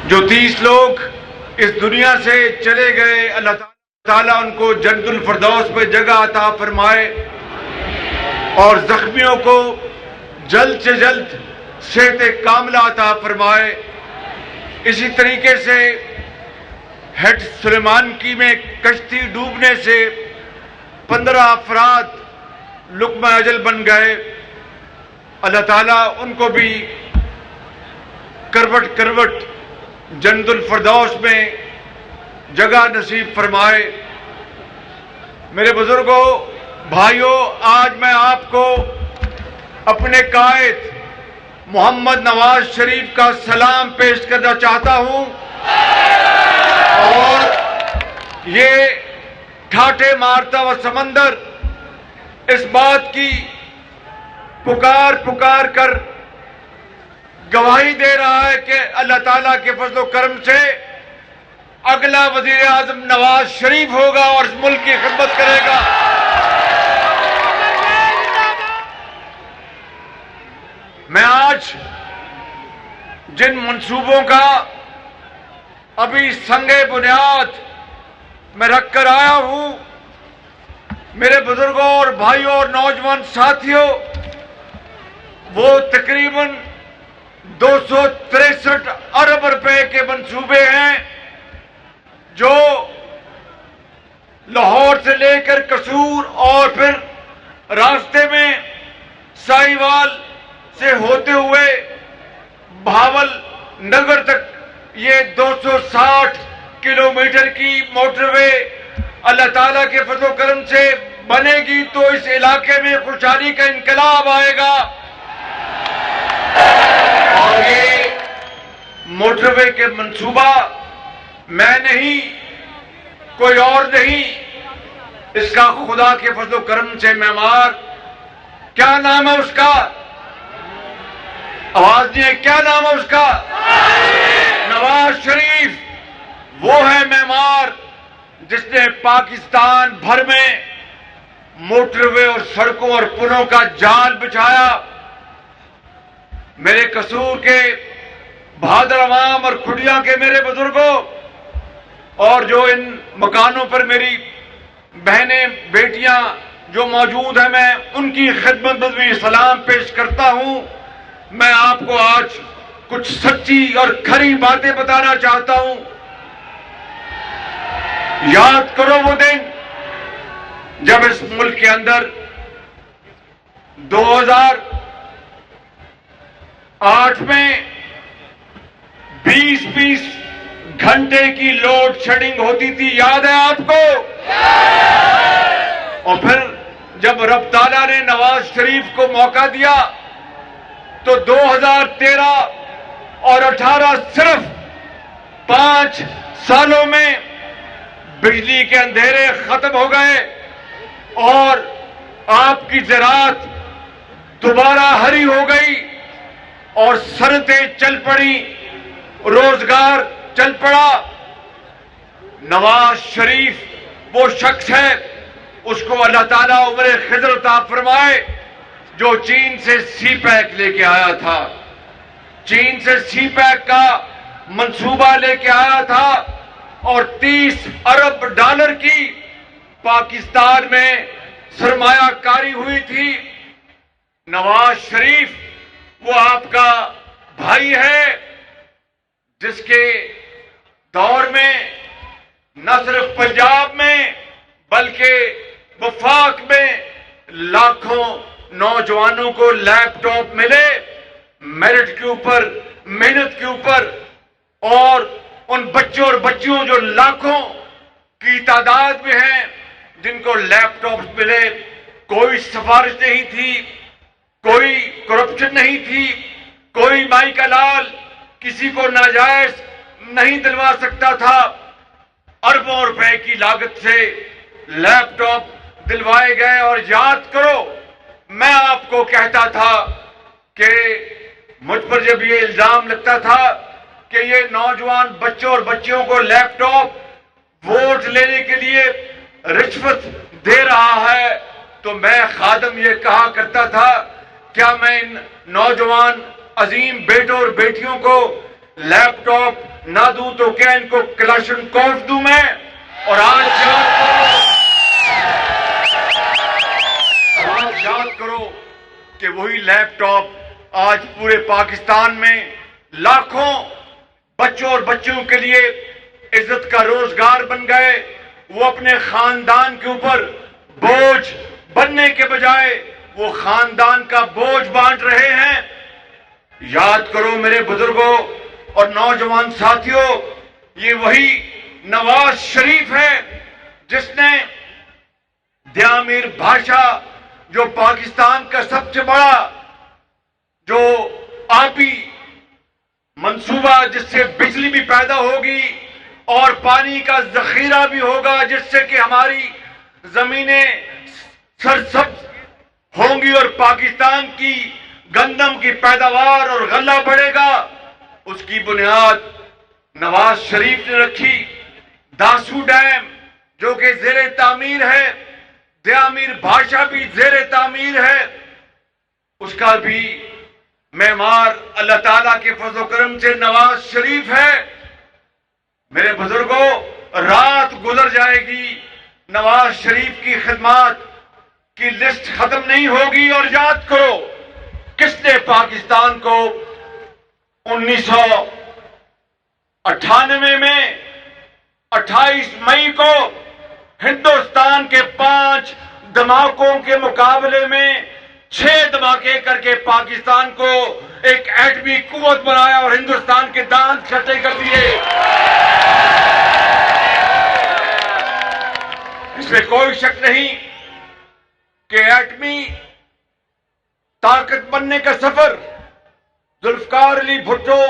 جو 30 لوگ اس دنیا سے چلے گئے، اللہ تعالیٰ ان کو جنت الفردوس پہ جگہ عطا فرمائے اور زخمیوں کو جلد سے جلد صحت کاملہ عطا فرمائے۔ اسی طریقے سے ہیڈ سلیمانکی میں کشتی ڈوبنے سے 15 افراد لقمہ اجل بن گئے، اللہ تعالیٰ ان کو بھی کروٹ کروٹ جنت الفردوس میں جگہ نصیب فرمائے۔ میرے بزرگوں، بھائیوں، آج میں آپ کو اپنے قائد محمد نواز شریف کا سلام پیش کرنا چاہتا ہوں، اور یہ ٹھاٹھے مارتا ہوا سمندر اس بات کی پکار کر گواہی دے رہا ہے کہ اللہ تعالیٰ کے فضل و کرم سے اگلا وزیر اعظم نواز شریف ہوگا اور اس ملک کی خدمت کرے گا۔ میں آج جن منصوبوں کا ابھی سنگ بنیاد میں رکھ کر آیا ہوں، میرے بزرگوں اور بھائیوں اور نوجوان ساتھیوں، وہ تقریباً 263 ارب روپے کے منصوبے ہیں جو لاہور سے لے کر قصور اور پھر راستے میں ساہیوال سے ہوتے ہوئے بہاول نگر تک یہ 260 کلومیٹر کی موٹر وے اللہ تعالیٰ کے فضل و کرم سے بنے گی تو اس علاقے میں خوشحالی کا انقلاب آئے گا۔ اور یہ موٹر وے کے منصوبہ میں نہیں، کوئی اور نہیں، اس کا خدا کے فضل و کرم سے معمار، کیا نام ہے اس کا؟ آواز نہیں ہے، کیا نام ہے اس کا؟ نواز شریف۔ وہ ہے معمار جس نے پاکستان بھر میں موٹر وے اور سڑکوں اور پلوں کا جال بچھایا۔ میرے قصور کے بہادر عوام اور کھڑیاں کے میرے بزرگوں، اور جو ان مکانوں پر میری بہنیں بیٹیاں جو موجود ہیں، میں ان کی خدمت میں بھی سلام پیش کرتا ہوں۔ میں آپ کو آج کچھ سچی اور کھری باتیں بتانا چاہتا ہوں۔ یاد کرو وہ دن جب اس ملک کے اندر 2008 میں 20 گھنٹے کی لوڈ شیڈنگ ہوتی تھی، یاد ہے آپ کو؟ اور پھر جب رب تعالیٰ نے نواز شریف کو موقع دیا تو 2013 اور 18 صرف 5 سالوں میں بجلی کے اندھیرے ختم ہو گئے اور آپ کی زراعت دوبارہ ہری ہو گئی اور صنعتیں چل پڑی، روزگار چل پڑا۔ نواز شریف وہ شخص ہے، اس کو اللہ تعالیٰ عمر خضر عطا فرمائے، جو چین سے سی پیک لے کے آیا تھا، چین سے سی پیک کا منصوبہ لے کے آیا تھا اور 30 ارب ڈالر کی پاکستان میں سرمایہ کاری ہوئی تھی۔ نواز شریف وہ آپ کا بھائی ہے جس کے دور میں نہ صرف پنجاب میں بلکہ وفاق میں لاکھوں نوجوانوں کو لیپ ٹاپ ملے، میرٹ کے اوپر، محنت کے اوپر، اور ان بچوں اور بچیوں جو لاکھوں کی تعداد میں ہیں جن کو لیپ ٹاپس ملے۔ کوئی سفارش نہیں تھی، کوئی کرپشن نہیں تھی، کوئی مائی کا لال کسی کو ناجائز نہیں دلوا سکتا تھا۔ اربوں روپے کی لاگت سے لیپ ٹاپ دلوائے گئے۔ اور یاد کرو، میں آپ کو کہتا تھا کہ مجھ پر جب یہ الزام لگتا تھا کہ یہ نوجوان بچوں اور بچیوں کو لیپ ٹاپ ووٹ لینے کے لیے رشوت دے رہا ہے، تو میں خادم یہ کہا کرتا تھا، کیا میں ان نوجوان عظیم بیٹوں اور بیٹیوں کو لیپ ٹاپ نہ دوں تو کیا ان کو کلاشنکوف دوں میں؟ اور آج یاد کرو کہ وہی لیپ ٹاپ آج پورے پاکستان میں لاکھوں بچوں اور بچوں کے لیے عزت کا روزگار بن گئے. وہ اپنے خاندان کے اوپر بوجھ بننے کے بجائے وہ خاندان کا بوجھ بانٹ رہے ہیں. یاد کرو میرے بزرگوں اور نوجوان ساتھیوں، یہ وہی نواز شریف ہے جس نے دیامیر بھاشا، جو پاکستان کا سب سے بڑا جو آبی منصوبہ جس سے بجلی بھی پیدا ہوگی اور پانی کا ذخیرہ بھی ہوگا، جس سے کہ ہماری زمینیں سرسبز ہوں گی اور پاکستان کی گندم کی پیداوار اور غلہ بڑھے گا، اس کی بنیاد نواز شریف نے رکھی. داسو ڈیم جو کہ زیر تعمیر ہے، دیامیر بھاشا بھی زیر تعمیر ہے، اس کا بھی معمار اللہ تعالیٰ کے فضل و کرم سے نواز شریف ہے. میرے بزرگوں، رات گزر جائے گی، نواز شریف کی خدمات کی لسٹ ختم نہیں ہوگی. اور یاد کرو کس نے پاکستان کو 1998 میں 28 مئی کو ہندوستان کے 5 دھماکوں کے مقابلے میں 6 دھماکے کر کے پاکستان کو ایک ایٹمی قوت بنایا اور ہندوستان کے دانت کھٹے کر دیے. اس میں کوئی شک نہیں کہ ایٹمی طاقت بننے کا سفر ذوالفقار علی بھٹو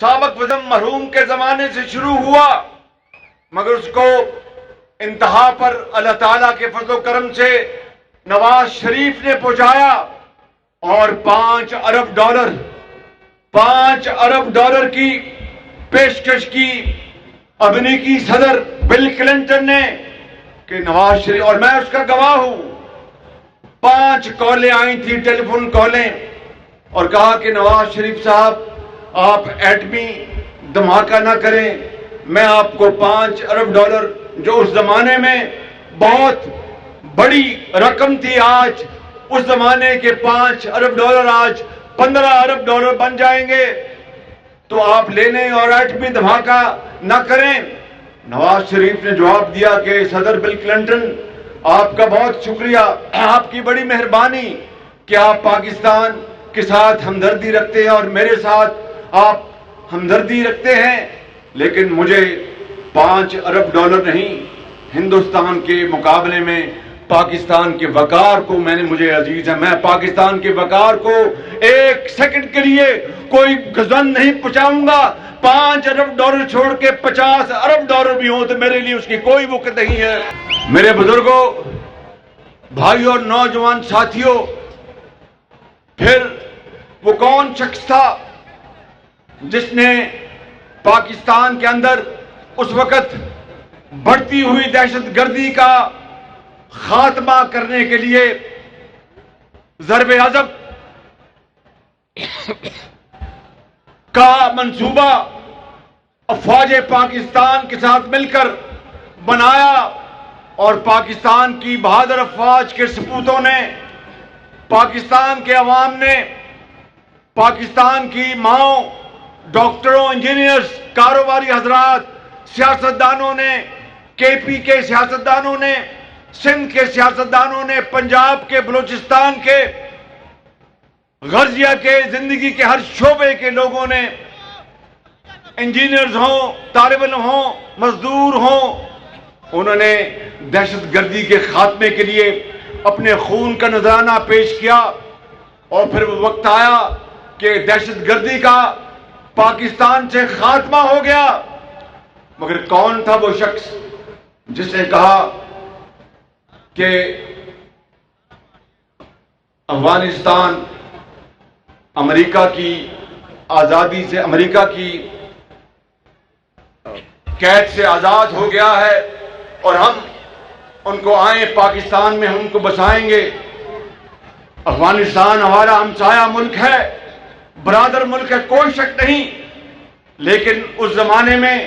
سابق وزیر مرحوم کے زمانے سے شروع ہوا، مگر اس کو انتہا پر اللہ تعالیٰ کے فضل و کرم سے نواز شریف نے پہنچایا اور 5 ارب ڈالر کی پیشکش کی امریکی صدر بل کلنٹن نے کہ نواز شریف، اور میں اس کا گواہ ہوں، 5 کالیں آئی تھی، ٹیلی فون کالیں، اور کہا کہ نواز شریف صاحب آپ ایٹمی دھماکہ نہ کریں، میں آپ کو 5 ارب ڈالر، جو اس زمانے میں بہت بڑی رقم تھی، آج اس زمانے کے 5 ارب ڈالر آج 15 ارب ڈالر بن جائیں گے، تو آپ لے لیں اور ایٹمی دھماکہ نہ کریں. نواز شریف نے جواب دیا کہ صدر بل کلنٹن، آپ کا بہت شکریہ، آپ کی بڑی مہربانی کہ آپ پاکستان کے ساتھ ہمدردی رکھتے ہیں اور میرے ساتھ آپ ہمدردی رکھتے ہیں، لیکن مجھے 5 ارب ڈالر نہیں، ہندوستان کے مقابلے میں پاکستان کے وقار کو مجھے عزیز ہے، میں پاکستان کے وقار کو 1 سیکنڈ کے لیے کوئی گزن نہیں پہنچاؤں گا. 5 ارب ڈالر چھوڑ کے 50 ارب ڈالر بھی ہوں تو میرے لیے اس کی کوئی وقت نہیں ہے. میرے بزرگوں، بھائیوں اور نوجوان ساتھیوں، پھر وہ کون شخص تھا جس نے پاکستان کے اندر اس وقت بڑھتی ہوئی دہشت گردی کا خاتمہ کرنے کے لیے ضرب عضب کا منصوبہ افواج پاکستان کے ساتھ مل کر بنایا، اور پاکستان کی بہادر افواج کے سپوتوں نے، پاکستان کے عوام نے، پاکستان کی ماؤں، ڈاکٹروں، انجینئرز، کاروباری حضرات، سیاستدانوں نے، کے پی کے سیاستدانوں نے، سندھ کے سیاستدانوں نے، پنجاب کے، بلوچستان کے، غرضیہ کے، زندگی کے ہر شعبے کے لوگوں نے، انجینئرز ہوں، طالب علم ہوں، مزدور ہوں، انہوں نے دہشت گردی کے خاتمے کے لیے اپنے خون کا نذرانہ پیش کیا. اور پھر وہ وقت آیا کہ دہشت گردی کا پاکستان سے خاتمہ ہو گیا. مگر کون تھا وہ شخص جس نے کہا کہ افغانستان امریکہ کی آزادی سے، امریکہ کی قید سے آزاد ہو گیا ہے اور ہم ان کو آئیں پاکستان میں، ہم ان کو بسائیں گے. افغانستان ہمارا ہمسایہ ملک ہے، برادر ملک ہے، کوئی شک نہیں، لیکن اس زمانے میں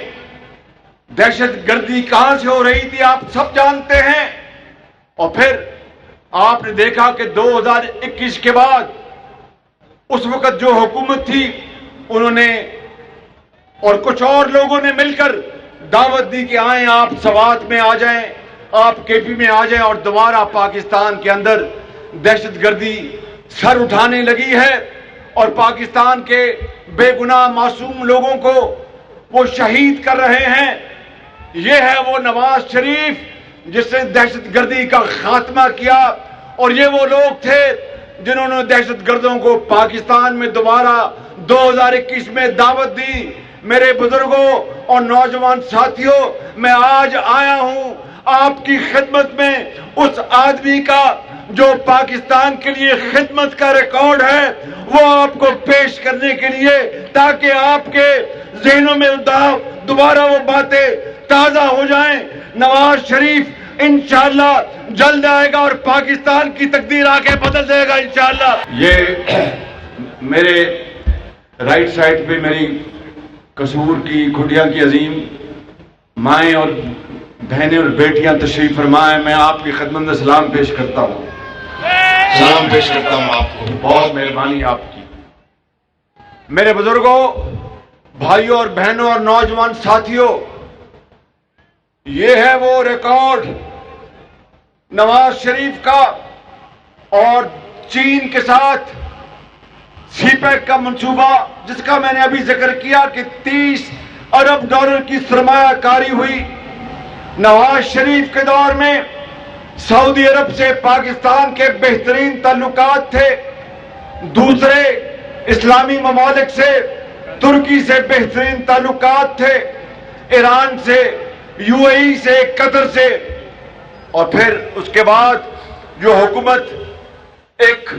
دہشت گردی کہاں سے ہو رہی تھی آپ سب جانتے ہیں. اور پھر آپ نے دیکھا کہ 2021 کے بعد اس وقت جو حکومت تھی انہوں نے اور کچھ اور لوگوں نے مل کر دعوت دی کہ آئیں آپ سوات میں آ جائیں, آپ کے پی میں آ جائیں, اور دوبارہ پاکستان کے اندر دہشت گردی سر اٹھانے لگی ہے اور پاکستان کے بے گناہ معصوم لوگوں کو وہ شہید کر رہے ہیں. یہ ہے وہ نواز شریف جس نے دہشت گردی کا خاتمہ کیا, اور یہ وہ لوگ تھے جنہوں نے دہشت گردوں کو پاکستان میں دوبارہ 2021 میں دعوت دی. میرے بزرگوں اور نوجوان ساتھیوں, میں آج آیا ہوں آپ کی خدمت میں اس آدمی کا جو پاکستان کے لیے خدمت کا ریکارڈ ہے وہ آپ کو پیش کرنے کے لیے, تاکہ آپ کے ذہنوں میں دوبارہ وہ باتیں تازہ ہو جائیں. نواز شریف انشاءاللہ جلد آئے گا اور پاکستان کی تقدیر آگے بدل دے گا انشاءاللہ. یہ میرے رائٹ سائڈ پہ میری قصور کی کھڈیا کی عظیم مائیں اور بہنیں اور بیٹیاں تشریف فرمائیں. میں آپ کی خدمت میں سلام پیش کرتا ہوں. سلام پیش کرتا ہوں آپ کو. بہت مہربانی آپ کی. میرے بزرگوں, بھائیوں اور بہنوں اور نوجوان ساتھیوں, یہ ہے وہ ریکارڈ نواز شریف کا اور چین کے ساتھ سی پیک کا منصوبہ, جس کا میں نے ابھی ذکر کیا کہ 30 ارب ڈالر کی سرمایہ کاری ہوئی. نواز شریف کے دور میں سعودی عرب سے پاکستان کے بہترین تعلقات تھے, دوسرے اسلامی ممالک سے ترکی سے بہترین تعلقات تھے, ایران سے, یو اے ای سے, قطر سے. اور پھر اس کے بعد جو حکومت ایک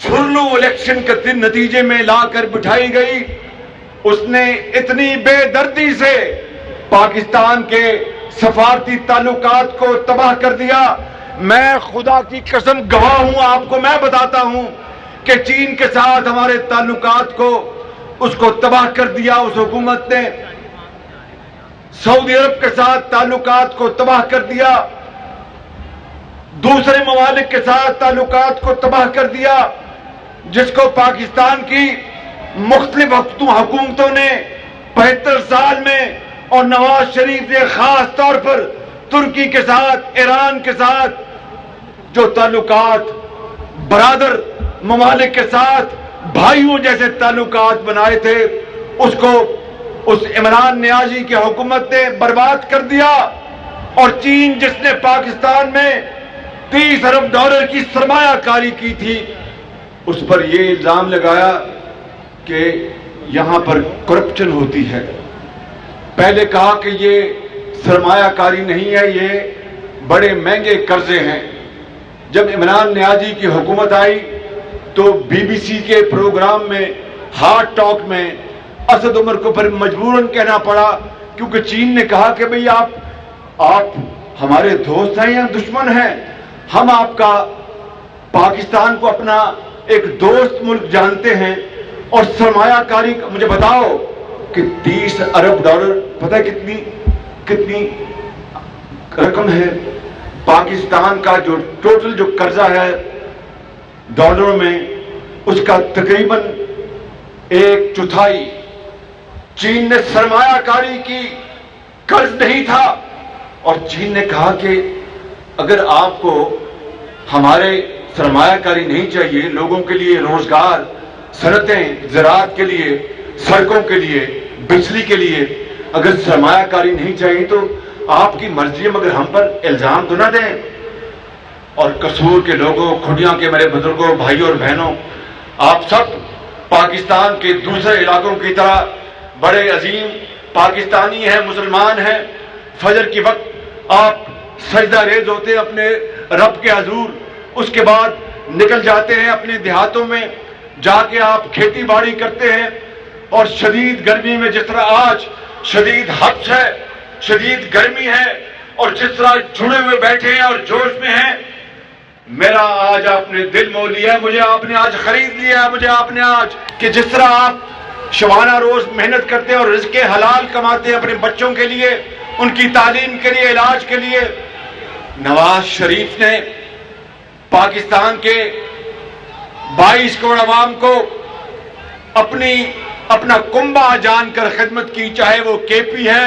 جھرلو الیکشن کے نتیجے میں لا کر بٹھائی گئی, اس نے اتنی بے دردی سے پاکستان کے سفارتی تعلقات کو تباہ کر دیا. میں خدا کی قسم گواہ ہوں, آپ کو میں بتاتا ہوں کہ چین کے ساتھ ہمارے تعلقات کو اس کو تباہ کر دیا اس حکومت نے. سعودی عرب کے ساتھ تعلقات کو تباہ کر دیا, دوسرے ممالک کے ساتھ تعلقات کو تباہ کر دیا, جس کو پاکستان کی مختلف حکومتوں نے 75 سال میں, اور نواز شریف نے خاص طور پر ترکی کے ساتھ, ایران کے ساتھ جو تعلقات برادر ممالک کے ساتھ بھائیوں جیسے تعلقات بنائے تھے, اس کو اس عمران نیازی کی حکومت نے برباد کر دیا. اور چین جس نے پاکستان میں 30 ارب ڈالر کی سرمایہ کاری کی تھی, اس پر یہ الزام لگایا کہ یہاں پر کرپشن ہوتی ہے. پہلے کہا کہ یہ سرمایہ کاری نہیں ہے, یہ بڑے مہنگے قرضے ہیں. جب عمران نیازی کی حکومت آئی تو بی بی سی کے پروگرام میں ہارٹ ٹاک میں اسد عمر کو پھر مجبوراً کہنا پڑا, کیونکہ چین نے کہا کہ بھئی آپ ہمارے دوست ہیں یا دشمن ہیں؟ ہم آپ کا پاکستان کو اپنا ایک دوست ملک جانتے ہیں, اور سرمایہ کاری مجھے بتاؤ کہ 30 ارب ڈالر پتہ ہے کتنی رقم ہے. پاکستان کا جو ٹوٹل جو قرضہ ہے ڈالروں میں, اس کا تقریباً 1/4 چین نے سرمایہ کاری کی, قرض نہیں تھا. اور چین نے کہا کہ اگر آپ کو ہمارے سرمایہ کاری نہیں چاہیے, لوگوں کے لیے روزگار, صنعتیں, زراعت کے لیے, سڑکوں کے لیے, بجلی کے لیے اگر سرمایہ کاری نہیں چاہیے تو آپ کی مرضی ہے, مگر ہم پر الزام تو نہ دیں. اور قصور کے لوگوں, کھڈیاں کے میرے بزرگوں, بھائیوں اور بہنوں, آپ سب پاکستان کے دوسرے علاقوں کی طرح بڑے عظیم پاکستانی ہیں, مسلمان ہیں. فجر کی وقت آپ سجدہ ریز ہوتے ہیں اپنے رب کے حضور, اس کے بعد نکل جاتے ہیں اپنے دیہاتوں میں, جا کے آپ کھیتی باڑی کرتے ہیں. اور شدید گرمی میں, جس طرح آج شدید حبس ہے, شدید گرمی ہے, اور جس طرح جڑے ہوئے بیٹھے ہیں اور جوش میں ہیں, میرا آج آپ نے دل مول لیا ہے, مجھے آپ نے آج خرید لیا ہے, مجھے آپ نے آج, کہ جس طرح آپ شبانہ روز محنت کرتے ہیں اور رزق حلال کماتے ہیں اپنے بچوں کے لیے، ان کی تعلیم کے لیے، علاج کے لیے۔ نواز شریف نے پاکستان کے 22 کروڑ عوام کو اپنا کنبہ جان کر خدمت کی، چاہے وہ کے پی ہے،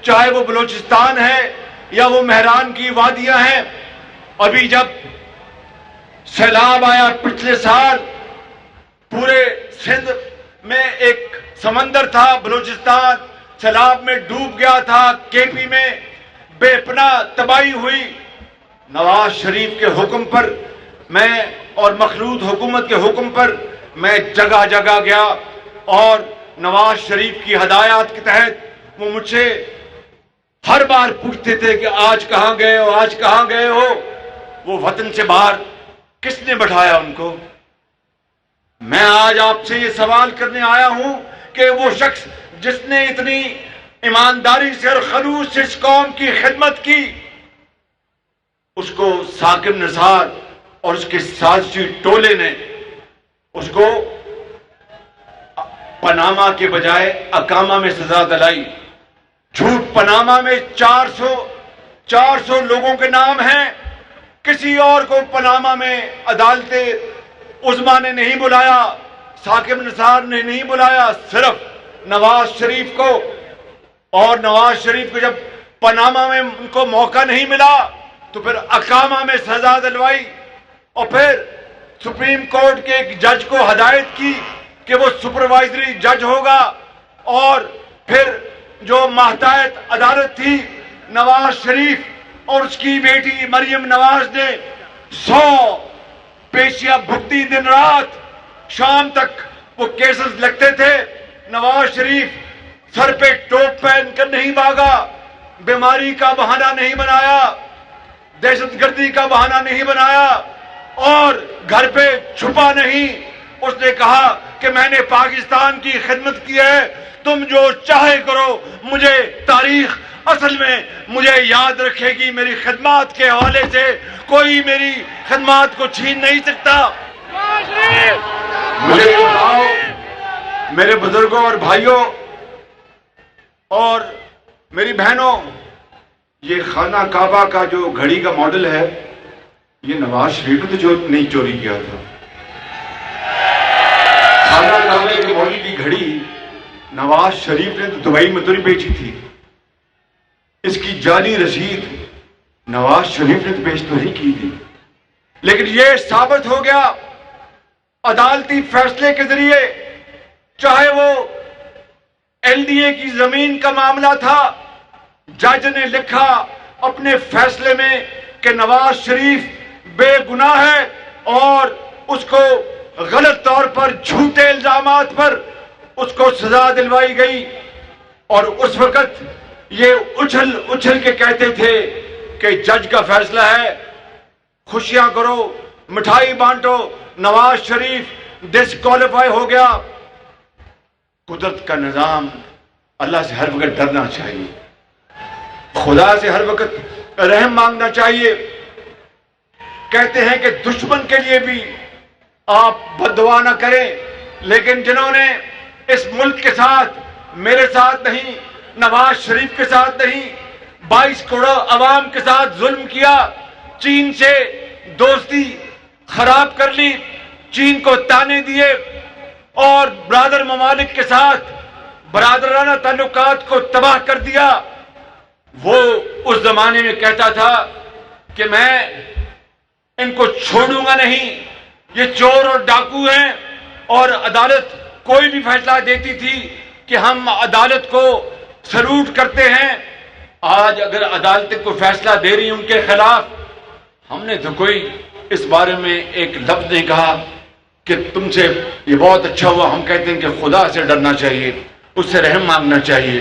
چاہے وہ بلوچستان ہے، یا وہ مہران کی وادیاں ہیں۔ ابھی جب سیلاب آیا پچھلے سال، پورے سندھ میں ایک سمندر تھا، بلوچستان سیلاب میں ڈوب گیا تھا، کے پی میں بے پناہ تباہی ہوئی۔ نواز شریف کے حکم پر میں اور مخلوط حکومت کے حکم پر میں جگہ جگہ گیا، اور نواز شریف کی ہدایات کے تحت وہ مجھ سے ہر بار پوچھتے تھے کہ آج کہاں گئے ہو، آج کہاں گئے ہو؟ وہ وطن سے باہر کس نے بٹھایا ان کو؟ میں آج آپ سے یہ سوال کرنے آیا ہوں کہ وہ شخص جس نے اتنی ایمانداری سے اور خلوص سے اس قوم کی خدمت کی، اس کو ثاقب نثار اور اس کے سازشی ٹولے نے اس کو پاناما کے بجائے اقامہ میں سزا دلائی۔ جھوٹ پاناما میں 400 لوگوں کے نام ہیں، کسی اور کو پاناما میں عدالت عظمیٰ نے نہیں بلایا، ثاقب نثار نے نہیں بلایا، صرف نواز شریف کو۔ اور نواز شریف کو جب پاناما میں ان کو موقع نہیں ملا تو پھر اقامہ میں سزا دلوائی، اور پھر سپریم کورٹ کے ایک جج کو ہدایت کی کہ وہ سپروائزری جج ہوگا، اور پھر جو ماتحت عدالت تھی نواز شریف اور اس کی بیٹی مریم نواز نے 100 پیشیاں بھگتی، دن رات شام تک وہ کیسز لگتے تھے۔ نواز شریف سر پہ ٹوپ پہن کر نہیں بھاگا، بیماری کا بہانہ نہیں بنایا، دہشت گردی کا بہانہ نہیں بنایا، اور گھر پہ چھپا نہیں۔ اس نے کہا کہ میں نے پاکستان کی خدمت کی ہے، تم جو چاہے کرو، مجھے تاریخ اصل میں مجھے یاد رکھے گی، میری خدمات کے حوالے سے کوئی میری خدمات کو چھین نہیں سکتا۔ مجھے بتاؤ میرے بزرگوں اور بھائیوں اور میری بہنوں، یہ خانہ کعبہ کا جو گھڑی کا ماڈل ہے، یہ نواز شریف نے تو جو نہیں چوری کیا تھا۔ خانہ کعبہ کے ماڈل کی گھڑی نواز شریف نے تو دبئی میں تو نہیں بیچی تھی، اس کی جعلی رسید نواز شریف نے تو پیش تو نہیں کی تھی، لیکن یہ ثابت ہو گیا عدالتی فیصلے کے ذریعے، چاہے وہ ایل ڈی اے کی زمین کا معاملہ تھا، جج نے لکھا اپنے فیصلے میں کہ نواز شریف بے گناہ ہے، اور اس کو غلط طور پر جھوٹے الزامات پر اس کو سزا دلوائی گئی۔ اور اس وقت یہ اچھل کے کہتے تھے کہ جج کا فیصلہ ہے، خوشیاں کرو، مٹھائی بانٹو، نواز شریف ڈسکوالیفائی ہو گیا۔ قدرت کا نظام، اللہ سے ہر وقت ڈرنا چاہیے، خدا سے ہر وقت رحم مانگنا چاہیے۔ کہتے ہیں کہ دشمن کے لیے بھی آپ بد دعا نہ کریں، لیکن جنہوں نے اس ملک کے ساتھ، میرے ساتھ نہیں، نواز شریف کے ساتھ نہیں، 22 کروڑ عوام کے ساتھ ظلم کیا، چین سے دوستی خراب کر لی، چین کو تانے دیے، اور برادر ممالک کے ساتھ برادرانہ تعلقات کو تباہ کر دیا، وہ اس زمانے میں کہتا تھا کہ میں ان کو چھوڑوں گا نہیں، یہ چور اور ڈاکو ہیں، اور عدالت کوئی بھی فیصلہ دیتی تھی کہ ہم عدالت کو سلوٹ کرتے ہیں۔ آج اگر عدالتیں کوئی فیصلہ دے رہی ہیں ان کے خلاف، ہم نے تو کوئی اس بارے میں ایک لفظ نہیں کہا کہ تم سے یہ بہت اچھا ہوا۔ ہم کہتے ہیں کہ خدا سے ڈرنا چاہیے، اس سے رحم مانگنا چاہیے،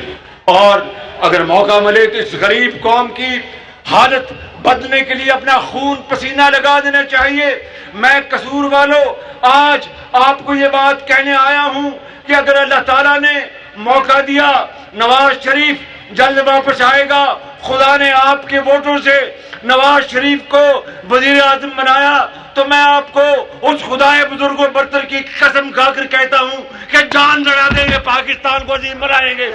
اور اگر موقع ملے تو اس غریب قوم کی حالت بدلنے کے لیے اپنا خون پسینہ لگا دینا چاہیے۔ میں قصور والوں آج آپ کو یہ بات کہنے آیا ہوں کہ اگر اللہ تعالیٰ نے موقع دیا، نواز شریف جلد واپس آئے گا، خدا نے آپ کے ووٹوں سے نواز شریف کو وزیر اعظم بنایا، تو میں آپ کو اس خدائے بزرگ و برتر کی قسم کھا کر کہتا ہوں کہ جان لڑا دیں گے، پاکستان کو عظیم بنائیں گے۔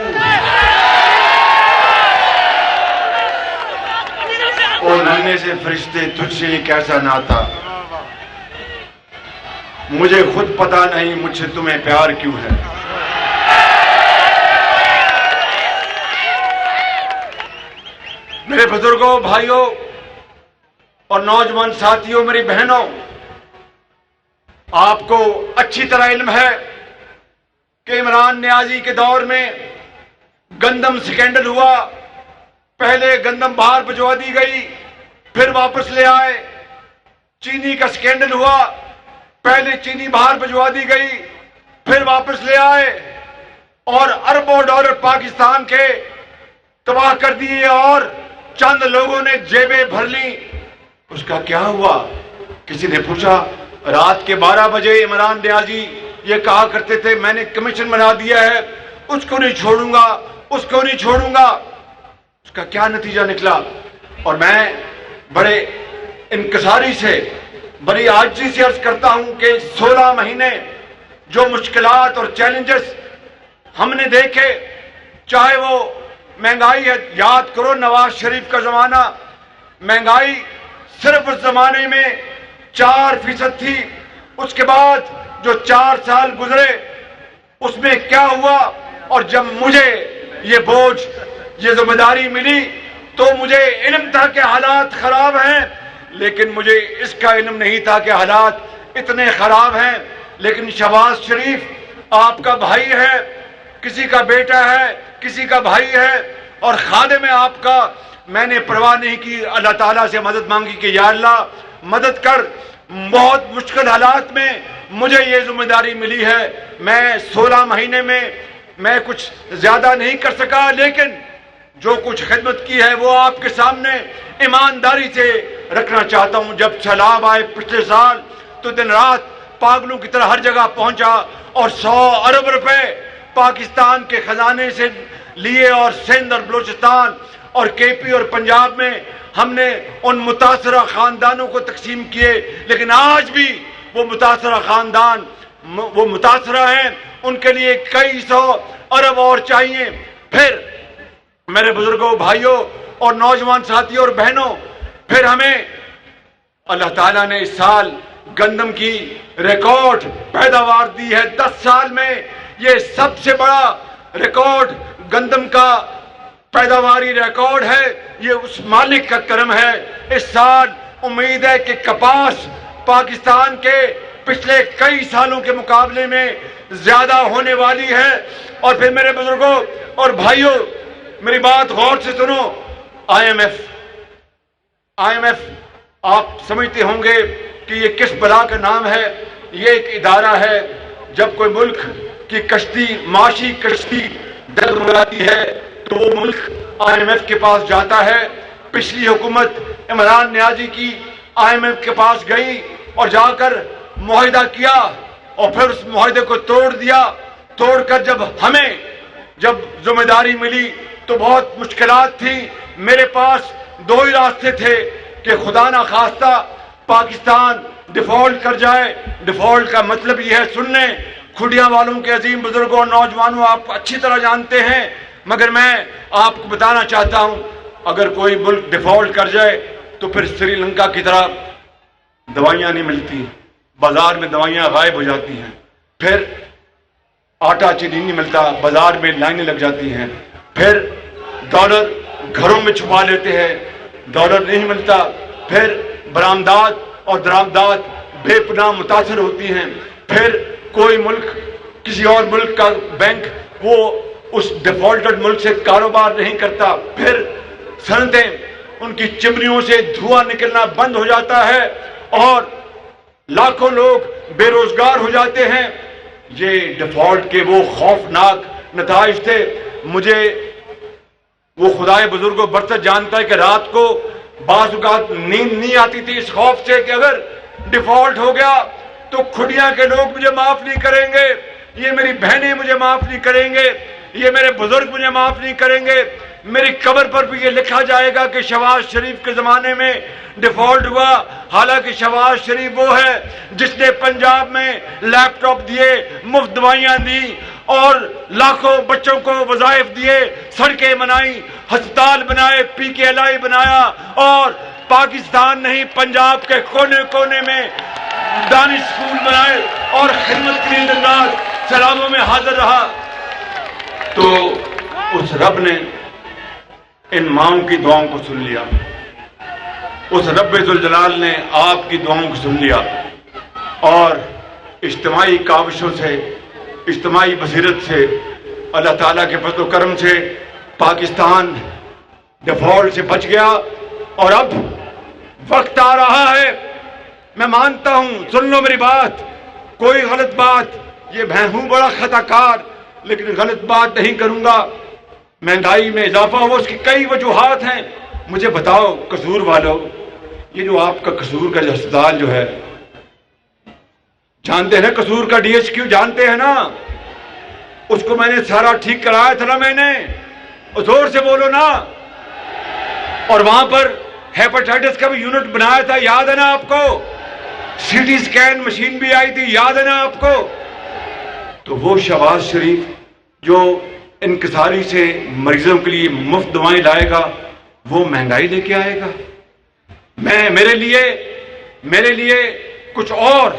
اور مہینے سے فرشتے تجھ سے یہ کیسا ناتا، مجھے خود پتا نہیں مجھ سے تمہیں پیار کیوں ہے۔ میرے بزرگوں، بھائیوں اور نوجوان ساتھیوں، میری بہنوں، آپ کو اچھی طرح علم ہے کہ عمران نیازی کے دور میں گندم سکینڈل ہوا، پہلے گندم باہر بھجوا دی گئی، پھر واپس لے آئے۔ چینی کا سکینڈل ہوا، پہلے چینی باہر بھجوا دی گئی، پھر واپس لے آئے، اور اربوں ڈالر پاکستان کے تباہ کر دیے، اور چند لوگوں نے جیبیں بھر لی۔ اس کا کیا ہوا؟ کسی نے پوچھا۔ رات کے 12 بجے عمران نیازی یہ کہا کرتے تھے میں نے کمیشن بنا دیا ہے، اس کو نہیں چھوڑوں گا، اس کو نہیں چھوڑوں گا۔ اس کا کیا نتیجہ نکلا؟ اور میں بڑے انکساری سے، بڑی عاجزی سے عرض کرتا ہوں کہ 16 مہینے جو مشکلات اور چیلنجز ہم نے دیکھے، چاہے وہ مہنگائی ہے، یاد کرو نواز شریف کا زمانہ، مہنگائی صرف اس زمانے میں 4% تھی، اس کے بعد جو 4 سال گزرے اس میں کیا ہوا؟ اور جب مجھے یہ بوجھ، یہ ذمہ داری ملی تو مجھے علم تھا کہ حالات خراب ہیں، لیکن مجھے اس کا علم نہیں تھا کہ حالات اتنے خراب ہیں۔ لیکن شہباز شریف آپ کا بھائی ہے، کسی کا بیٹا ہے، کسی کا بھائی ہے، اور خادم ہے آپ کا۔ میں نے پرواہ نہیں کی، اللہ تعالیٰ سے مدد مانگی کہ یا اللہ مدد کر، بہت مشکل حالات میں مجھے یہ ذمہ داری ملی ہے۔ میں 16 مہینے میں کچھ زیادہ نہیں کر سکا، لیکن جو کچھ خدمت کی ہے وہ آپ کے سامنے ایمانداری سے رکھنا چاہتا ہوں۔ جب سیلاب آئے پچھلے سال تو دن رات پاگلوں کی طرح ہر جگہ پہنچا، اور 100 ارب روپے پاکستان کے خزانے سے لیے، اور سندھ اور بلوچستان اور KP اور پنجاب میں ہم نے ان متاثرہ خاندانوں کو تقسیم کیے۔ لیکن آج بھی وہ متاثرہ خاندان وہ متاثرہ ہیں، ان کے لیے کئی 100 ارب اور چاہیے۔ پھر میرے بزرگوں، بھائیوں اور نوجوان ساتھیوں اور بہنوں، پھر ہمیں اللہ تعالیٰ نے اس سال گندم کی ریکارڈ پیداوار دی ہے۔ 10 سال میں یہ سب سے بڑا ریکارڈ گندم کا پیداواری ریکارڈ ہے۔ یہ اس مالک کا کرم ہے۔ اس سال امید ہے کہ کپاس پاکستان کے پچھلے کئی سالوں کے مقابلے میں زیادہ ہونے والی ہے۔ اور پھر میرے بزرگوں اور بھائیوں، میری بات غور سے سنو۔ IMF آپ سمجھتے ہوں گے کہ یہ کس بلا کا نام ہے۔ یہ ایک ادارہ ہے، جب کوئی ملک کی کشتی، معاشی کشتی ڈگمگاتی ہے تو وہ ملک IMF کے پاس جاتا ہے۔ پچھلی حکومت عمران نیازی کی IMF کے پاس گئی اور جا کر معاہدہ کیا، اور پھر اس معاہدے کو توڑ دیا۔ توڑ کر جب ذمہ داری ملی تو بہت مشکلات تھیں۔ میرے پاس 2 ہی راستے تھے کہ خدا نہ خواستہ پاکستان ڈیفالٹ کر جائے۔ ڈیفالٹ کا مطلب یہ ہے، سن لیں کھڈیاں والوں کے عظیم بزرگوں اور نوجوانوں، آپ اچھی طرح جانتے ہیں، مگر میں آپ کو بتانا چاہتا ہوں، اگر کوئی ملک ڈیفالٹ کر جائے تو پھر سری لنکا کی طرح دوائیاں نہیں ملتی، بازار میں دوائیاں غائب ہو جاتی ہیں، پھر آٹا چینی نہیں ملتا، بازار میں لائنیں لگ جاتی ہیں، پھر ڈالر گھروں میں چھپا لیتے ہیں، ڈالر نہیں ملتا، پھر برآمدات اور درآمدات بے پناہ متاثر ہوتی ہیں، پھر کوئی ملک، کسی اور ملک کا بینک وہ اس ڈیفالٹڈ ملک سے کاروبار نہیں کرتا، پھر صنعتیں ان کی چمنیوں سے دھواں نکلنا بند ہو جاتا ہے، اور لاکھوں لوگ بے روزگار ہو جاتے ہیں۔ یہ ڈیفالٹ کے وہ خوفناک نتائج تھے۔ مجھے وہ خدائے بزرگ و برتر جانتا ہے کہ رات کو بعض اوقات نیند نہیں آتی تھی اس خوف سے کہ اگر ڈیفالٹ ہو گیا تو کھڈیاں کے لوگ مجھے معاف نہیں کریں گے، یہ میری بہنیں مجھے معاف نہیں کریں گے، یہ میرے بزرگ مجھے معاف نہیں کریں گے۔ میری قبر پر بھی یہ لکھا جائے گا کہ شہباز شریف کے زمانے میں ڈیفالٹ ہوا، حالانکہ شہباز شریف وہ ہے جس نے پنجاب میں لیپ ٹاپ دیے، مفت دوائیاں دی اور لاکھوں بچوں کو وظائف دیے، سڑکیں بنائیں، ہسپتال بنائے، PKLI بنایا، اور پاکستان نہیں پنجاب کے کونے کونے میں دانش اسکول بنائے اور خدمت کے لیے دن رات سلاموں میں حاضر رہا۔ تو اس رب نے ان ماؤں کی دعاؤں کو سن لیا، اس رب ذوالجلال نے آپ کی دعاؤں کو سن لیا، اور اجتماعی کاوشوں سے، اجتماعی بصیرت سے، اللہ تعالیٰ کے فضل و کرم سے پاکستان ڈیفالٹ سے بچ گیا۔ اور اب وقت آ رہا ہے، میں مانتا ہوں، سن لو میری بات، کوئی غلط بات، یہ میں ہوں بڑا خطا کار لیکن غلط بات نہیں کروں گا۔ مہنگائی میں اضافہ ہوا، اس کی کئی وجوہات ہیں، مجھے بتاؤ قصور والو، یہ جو آپ کا قصور کا ہسپتال جو ہے، جانتے ہیں قصور کا DHQ جانتے ہیں نا، اس کو میں نے سارا ٹھیک کرایا تھا نا، میں نے، زور سے بولو نا، اور وہاں پر ہیپاٹائٹس کا بھی یونٹ بنایا تھا، یاد ہے نا آپ کو، CT اسکین مشین بھی آئی تھی، یاد ہے نا آپ کو۔ تو وہ شہباز شریف جو انکساری سے مریضوں کے لیے مفت دوائیں لائے گا، وہ مہنگائی لے کے آئے گا؟ میرے لیے کچھ اور،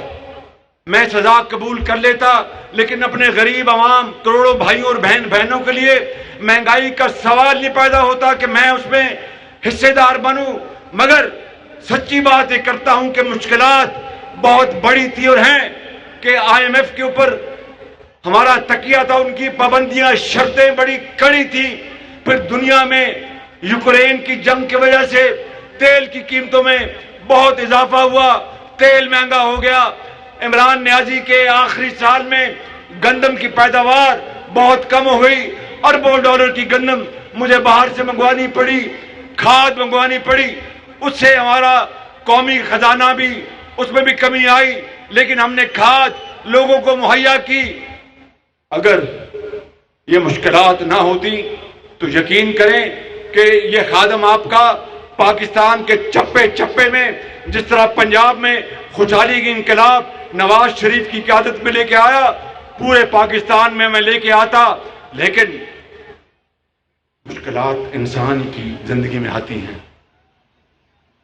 میں سزا قبول کر لیتا، لیکن اپنے غریب عوام، کروڑوں بھائیوں اور بہنوں کے لیے مہنگائی کا سوال نہیں پیدا ہوتا کہ میں اس میں حصے دار بنوں۔ مگر سچی بات یہ کرتا ہوں کہ مشکلات بہت بڑی تھی اور ہیں، کہ IMF کے اوپر ہمارا تکیہ تھا، ان کی پابندیاں، شرطیں بڑی کڑی تھی، پھر دنیا میں یوکرین کی جنگ کی وجہ سے تیل کی قیمتوں میں بہت اضافہ ہوا، تیل مہنگا ہو گیا، عمران نیازی کے آخری سال میں گندم کی پیداوار بہت کم ہو گئی، اربوں ڈالر کی گندم مجھے باہر سے منگوانی پڑی، کھاد منگوانی پڑی، اس سے ہمارا قومی خزانہ بھی، اس میں بھی کمی آئی، لیکن ہم نے کھاد لوگوں کو مہیا کی۔ اگر یہ مشکلات نہ ہوتی تو یقین کریں کہ یہ خادم آپ کا پاکستان کے چپے چپے میں، جس طرح پنجاب میں خوشحالی کی انقلاب نواز شریف کی قیادت میں لے کے آیا، پورے پاکستان میں لے کے آتا۔ لیکن مشکلات انسان کی زندگی میں آتی ہیں،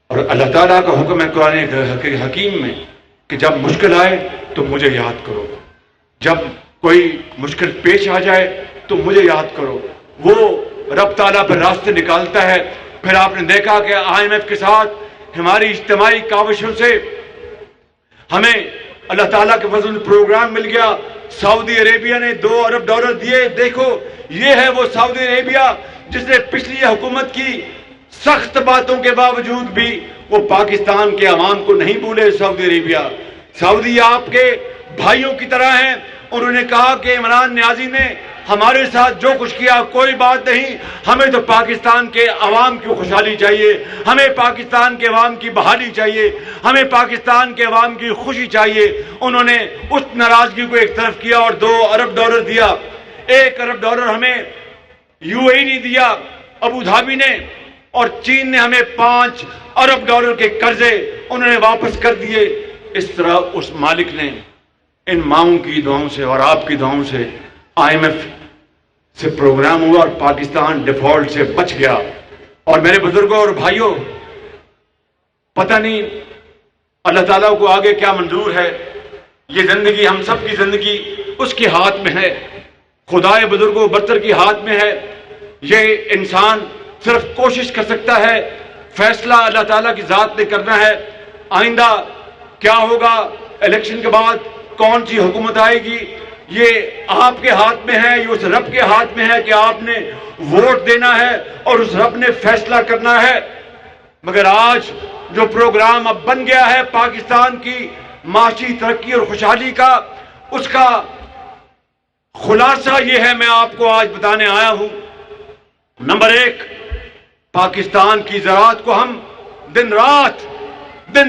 اور اللہ تعالیٰ کا حکم ہے قرآن حکیم میں کہ جب مشکل آئے تو مجھے یاد کرو، جب کوئی مشکل پیش آ جائے تو مجھے یاد کرو۔ وہ رب تعالیٰ پھر راستے نکالتا ہے۔ پھر آپ نے دیکھا کہ IMF کے ساتھ ہماری اجتماعی کاوشوں سے ہمیں اللہ تعالیٰ کے فضل پروگرام مل گیا۔ سعودی عربیہ نے $2 ارب دیے۔ دیکھو یہ ہے وہ سعودی عربیہ جس نے پچھلی حکومت کی سخت باتوں کے باوجود بھی وہ پاکستان کے عوام کو نہیں بھولے۔ سعودی عربیہ، سعودی آپ کے بھائیوں کی طرح ہیں۔ انہوں نے کہا کہ عمران نیازی نے ہمارے ساتھ جو کچھ کیا کوئی بات نہیں، ہمیں تو پاکستان کے عوام کی خوشحالی چاہیے، ہمیں پاکستان کے عوام کی بحالی چاہیے، ہمیں پاکستان کے عوام کی خوشی چاہیے۔ انہوں نے اس ناراضگی کو ایک طرف کیا اور $2 ارب دیا۔ $1 ارب ہمیں UAE نے دیا، ابو دھابی نے، اور چین نے ہمیں $5 ارب کے قرضے انہوں نے واپس کر دیے۔ اس طرح اس مالک نے ان ماؤں کی دعاؤں سے اور آپ کی دعاؤں سے IMF سے پروگرام ہوا اور پاکستان ڈیفالٹ سے بچ گیا۔ اور میرے بزرگوں اور بھائیوں، پتہ نہیں اللہ تعالیٰ کو آگے کیا منظور ہے۔ یہ زندگی، ہم سب کی زندگی اس کے ہاتھ میں ہے، خدائے بزرگوں برتر کے ہاتھ میں ہے۔ یہ انسان صرف کوشش کر سکتا ہے، فیصلہ اللہ تعالیٰ کی ذات نے کرنا ہے۔ آئندہ کیا ہوگا، الیکشن کے بعد کون سی حکومت آئے گی، یہ آپ کے ہاتھ میں ہے، یہ اس رب کے ہاتھ میں ہے کہ آپ نے ووٹ دینا ہے اور اس رب نے فیصلہ کرنا ہے۔ مگر آج جو پروگرام اب بن گیا ہے پاکستان کی معاشی ترقی اور خوشحالی کا، اس کا خلاصہ یہ ہے، میں آپ کو آج بتانے آیا ہوں۔ نمبر 1، پاکستان کی زراعت کو ہم دن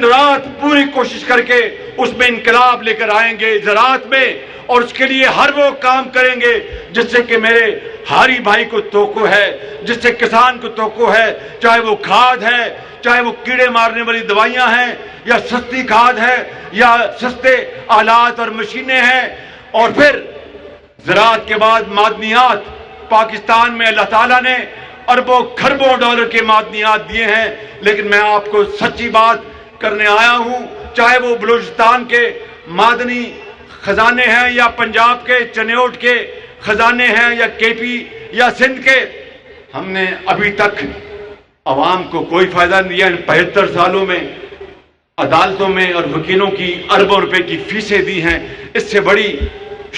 رات پوری کوشش کر کے اس میں انقلاب لے کر آئیں گے، زراعت میں اور اس کے لیے ہر وہ کام کریں گے جس سے کہ میرے ہاری بھائی کو توقع ہے، جس سے کسان کو توقع ہے، چاہے وہ کھاد ہے، چاہے وہ کیڑے مارنے والی دوائیاں ہیں، یا سستی کھاد ہے، یا سستے آلات اور مشینیں ہیں، اور پھر زراعت کے بعد معدنیات۔ پاکستان میں اللہ تعالیٰ نے اربوں کھربوں ڈالر کے معدنیات دیے ہیں، لیکن میں آپ کو سچی بات کرنے آیا ہوں، چاہے وہ بلوچستان کے معدنی خزانے ہیں، یا پنجاب کے چنیوٹ کے خزانے ہیں، یا کے پی یا سندھ کے، ہم نے ابھی تک عوام کو کوئی فائدہ نہیں دیا۔ ان 75 سالوں میں عدالتوں میں اور وکیلوں کی اربوں روپے کی فیسیں دی ہیں، اس سے بڑی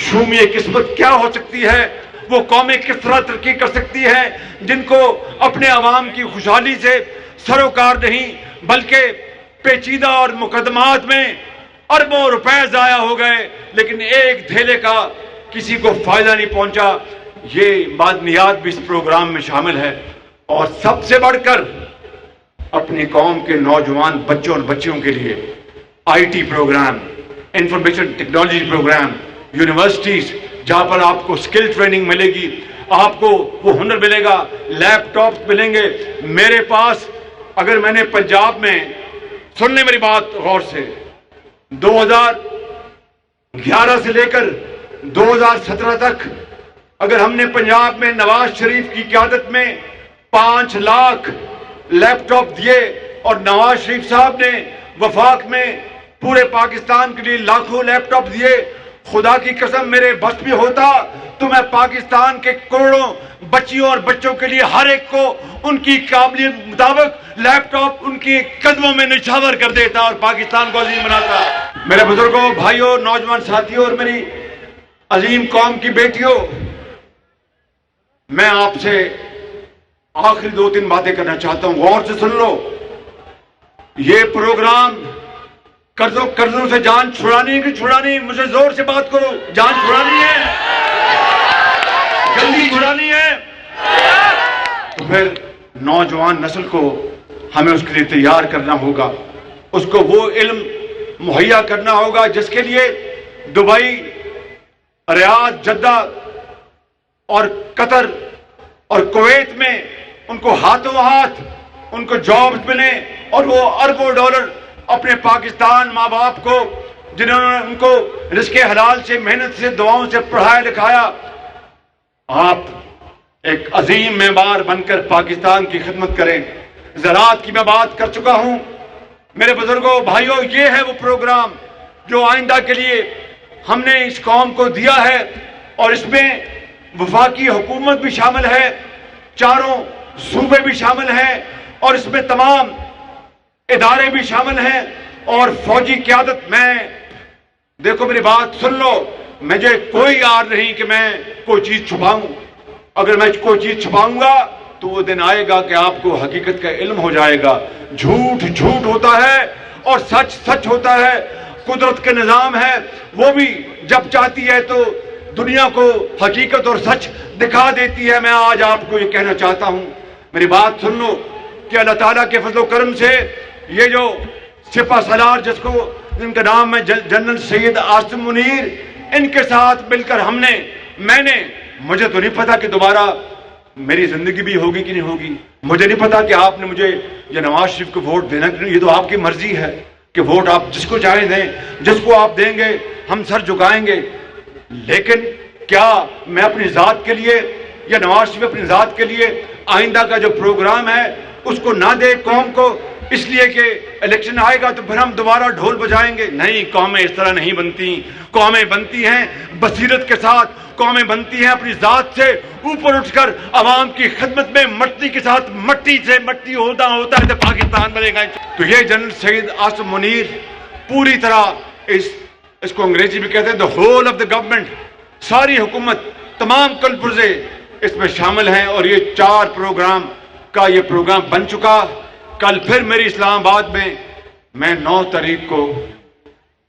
شومی قسمت کیا ہو سکتی ہے؟ وہ قومیں کس طرح ترقی کر سکتی ہیں جن کو اپنے عوام کی خوشحالی سے سروکار نہیں، بلکہ پیچیدہ اور مقدمات میں اربوں روپے ضائع ہو گئے، لیکن ایک دھیلے کا کسی کو فائدہ نہیں پہنچا۔ یہ معدنیات بھی اس پروگرام میں شامل ہے، اور سب سے بڑھ کر اپنی قوم کے نوجوان بچوں اور بچیوں کے لیے I T program, information technology program, universities جہاں پر آپ کو سکل ٹریننگ ملے گی، آپ کو وہ ہنر ملے گا، لیپ ٹاپس ملیں گے۔ میرے پاس اگر میں نے پنجاب میں، سن لیں میری بات غور سے، 2011 سے لے کر 2017 تک اگر ہم نے پنجاب میں نواز شریف کی قیادت میں 5 لاکھ لیپ ٹاپ دیے، اور نواز شریف صاحب نے وفاق میں پورے پاکستان کے لیے لاکھوں لیپ ٹاپ دیے، خدا کی قسم میرے بس بھی ہوتا تو میں پاکستان کے کروڑوں بچیوں اور بچوں کے لیے ہر ایک کو ان کی قابلیت مطابق لیپ ٹاپ ان کی قدموں میں نچھاور کر دیتا اور پاکستان کو عظیم بناتا۔ میرے بزرگوں، بھائیوں، نوجوان ساتھیوں اور میری عظیم قوم کی بیٹیوں، میں آپ سے آخری 2-3 باتیں کرنا چاہتا ہوں، غور سے سن لو۔ یہ پروگرام قرضوں سے جان چھڑانی ہے کہ چھڑانی؟ مجھے زور سے بات کرو، جان چھڑانی ہے، جلدی چھڑانی ہے؟ تو پھر نوجوان نسل کو ہمیں اس کے لیے تیار کرنا ہوگا، اس کو وہ علم مہیا کرنا ہوگا جس کے لیے دبئی، ریاض، جدہ اور قطر اور کویت میں ان کو ہاتھوں ہاتھ ان کو جابز ملے، اور وہ اربوں ڈالر اپنے پاکستان ماں باپ کو، جنہوں نے ان کو رزق حلال سے، محنت سے، دعاؤں سے پڑھایا لکھایا، آپ ایک عظیم معمار بن کر پاکستان کی خدمت کریں۔ زراعت کی میں بات کر چکا ہوں۔ میرے بزرگوں، بھائیوں، یہ ہے وہ پروگرام جو آئندہ کے لیے ہم نے اس قوم کو دیا ہے، اور اس میں وفاقی حکومت بھی شامل ہے، چاروں صوبے بھی شامل ہیں، اور اس میں تمام ادارے بھی شامل ہیں، اور فوجی قیادت۔ میں دیکھو میری بات سن لو، مجھے کوئی آر نہیں کہ میں کوئی چیز چھپاؤں۔ اگر میں کوئی چیز چھپاؤں گا تو وہ دن آئے گا کہ آپ کو حقیقت کا علم ہو جائے گا۔ جھوٹ جھوٹ ہوتا ہے اور سچ سچ ہوتا ہے۔ قدرت کے نظام ہے، وہ بھی جب چاہتی ہے تو دنیا کو حقیقت اور سچ دکھا دیتی ہے۔ میں آج آپ کو یہ کہنا چاہتا ہوں، میری بات سن لو، کہ اللہ تعالیٰ کے فضل و کرم سے یہ جو سپہ سالار جس کو ان کا نام ہے جنرل سید عاصم منیر، ان کے ساتھ مل کر مجھے تو نہیں پتا کہ دوبارہ میری زندگی بھی ہوگی کہ نہیں ہوگی، مجھے نہیں پتا کہ آپ نے مجھے یا نواز شریف کو ووٹ دینا کہ نہیں، یہ تو آپ کی مرضی ہے کہ ووٹ آپ جس کو چاہیں دیں، جس کو آپ دیں گے ہم سر جھکائیں گے۔ لیکن کیا میں اپنی ذات کے لیے یا نواز شریف اپنی ذات کے لیے آئندہ کا جو پروگرام ہے اس کو نہ دے قوم کو، اس لیے کہ الیکشن آئے گا تو پھر ہم دوبارہ ڈھول بجائیں گے؟ نہیں، قومیں اس طرح نہیں بنتی۔ قومیں بنتی ہیں بصیرت کے ساتھ، قومیں بنتی ہیں اپنی ذات سے اوپر اٹھ کر عوام کی خدمت میں، مٹی کے ساتھ مٹی سے مٹی ہوتا ہے تو پاکستان بنے گا۔ تو یہ جنرل سید عاصم منیر پوری طرح اس کو انگریزی میں کہتے ہیں the whole of the government، ساری حکومت، تمام کل پرزے اس میں شامل ہیں، اور یہ 4 پروگرام کا یہ پروگرام بن چکا۔ کل پھر میری اسلام آباد میں 9 تاریخ کو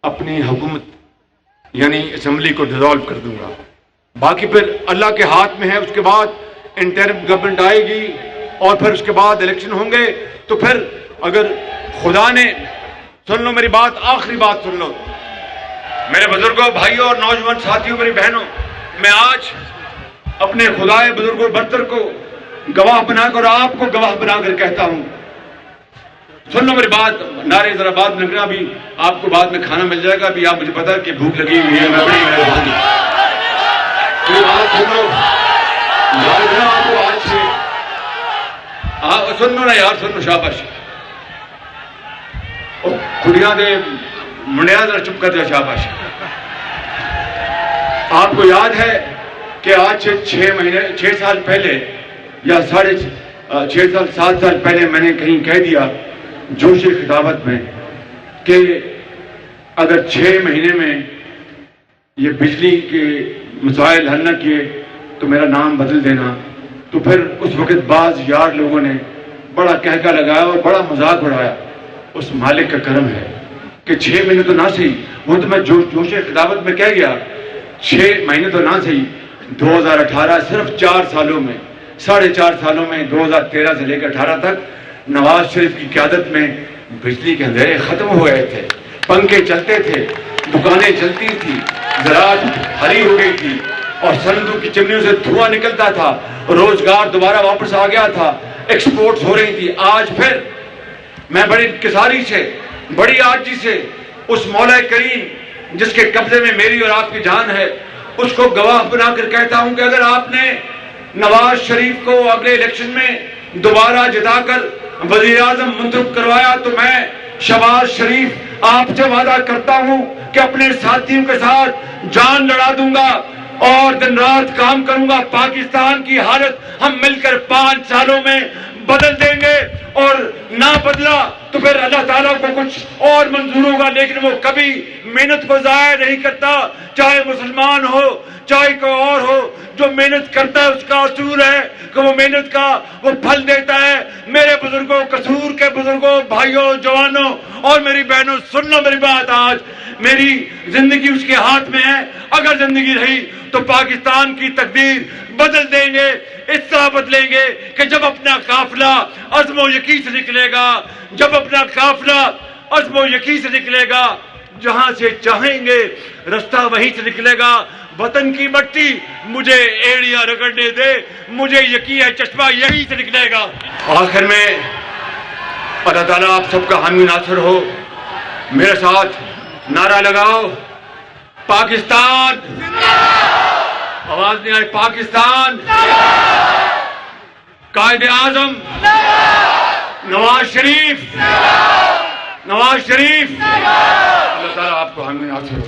اپنی حکومت یعنی اسمبلی کو ڈیزالو کر دوں گا۔ باقی پھر اللہ کے ہاتھ میں ہے، اس کے بعد انٹرم گورنمنٹ آئے گی اور پھر اس کے بعد الیکشن ہوں گے۔ تو پھر اگر خدا نے، سن لو میری بات، آخری بات سن لو، میرے بزرگوں، بھائیوں اور نوجوان ساتھیوں، میری بہنوں، میں آج اپنے خدائے بزرگوں برتر کو گواہ بنا کر اور آپ کو گواہ بنا کر کہتا ہوں، سن لو میری بات، نعرے ذرا بعد میں لگنا، بھی آپ کو بعد میں کھانا مل جائے گا، بھی آپ مجھے پتا کہ بھوک لگی ہوئی ہے، میں بڑی مہربانی، میری بات سن لو، یاد ہے آپ کو آج سے، سن لو نا یار، سن لو، شاباش، خودیاں دے منڈیا ذرا چپ کر دیا، شاباش۔ آپ کو یاد ہے کہ آج سے 6 سال پہلے یا 7 سال پہلے میں نے کہیں کہہ دیا جوش خطابت میں کہ اگر 6 مہینے میں یہ بجلی کے مسائل حل نہ کیے تو میرا نام بدل دینا، تو پھر اس وقت بعض یار لوگوں نے بڑا کہکا لگایا اور بڑا مذاق اڑایا۔ اس مالک کا کرم ہے کہ 6 مہینے تو نہ صحیح، وہ تو میں جوش خطابت میں کہہ گیا، 6 مہینے تو نہ صحیح، 2018 صرف 4 سالوں میں، 4.5 سالوں میں، 2013 سے لے کر 18 تک نواز شریف کی قیادت میں بجلی کے اندھیرے ختم ہو گئے تھے، پنکھے چلتے تھے، دکانیں چلتی تھی، زراعت ہری ہو گئی تھی اور سرندوں کی چمنیوں سے دھواں نکلتا تھا، روزگار دوبارہ واپس آ گیا تھا، ایکسپورٹس ہو رہی تھی۔ آج پھر میں بڑی انکساری سے، بڑی عاجزی سے اس مولا کریم جس کے قبضے میں میری اور آپ کی جان ہے، اس کو گواہ بنا کر کہتا ہوں کہ اگر آپ نے نواز شریف کو اگلے الیکشن میں دوبارہ جتا کر وزیر اعظم منتخب کروایا تو میں شہباز شریف آپ سے وعدہ کرتا ہوں کہ اپنے ساتھیوں کے ساتھ جان لڑا دوں گا اور دن رات کام کروں گا، پاکستان کی حالت ہم مل کر 5 سالوں میں بدل دیں گے، اور نہ بدلا تو پھر اللہ تعالیٰ کو کچھ اور منظور ہوگا، لیکن وہ کبھی محنت کو ضائع نہیں کرتا، چاہے مسلمان ہو چاہے کوئی اور ہو، جو محنت کرتا ہے اس کا اصول ہے کہ وہ محنت کا وہ پھل دیتا ہے۔ میرے بزرگوں، قصور کے بزرگوں، بھائیوں، جوانوں اور میری بہنوں، سن لو میری بات، آج میری زندگی اس کے ہاتھ میں ہے، اگر زندگی رہی تو پاکستان کی تقدیر بدل دیں گے، اس طرح بدلیں گے کہ جب اپنا قافلہ عزم و یقین سے نکلے گا، جب اپنا قافلہ عزم و یقین سے نکلے گا، جہاں سے چاہیں گے رستہ وہیں سے نکلے گا۔ وطن کی مٹی مجھے ایڑیاں رگڑنے دے، مجھے یقین ہے چشمہ یہیں سے نکلے گا۔ آخر میں اللہ تعالیٰ آپ سب کا حامی ناصر ہو، میرے ساتھ نعرہ لگاؤ، پاکستان، آواز نہیں آئی، پاکستان، قائد اعظم نواز شریف، نواز شریف، اللہ تعالیٰ آپ کو حامی ناصر ہو۔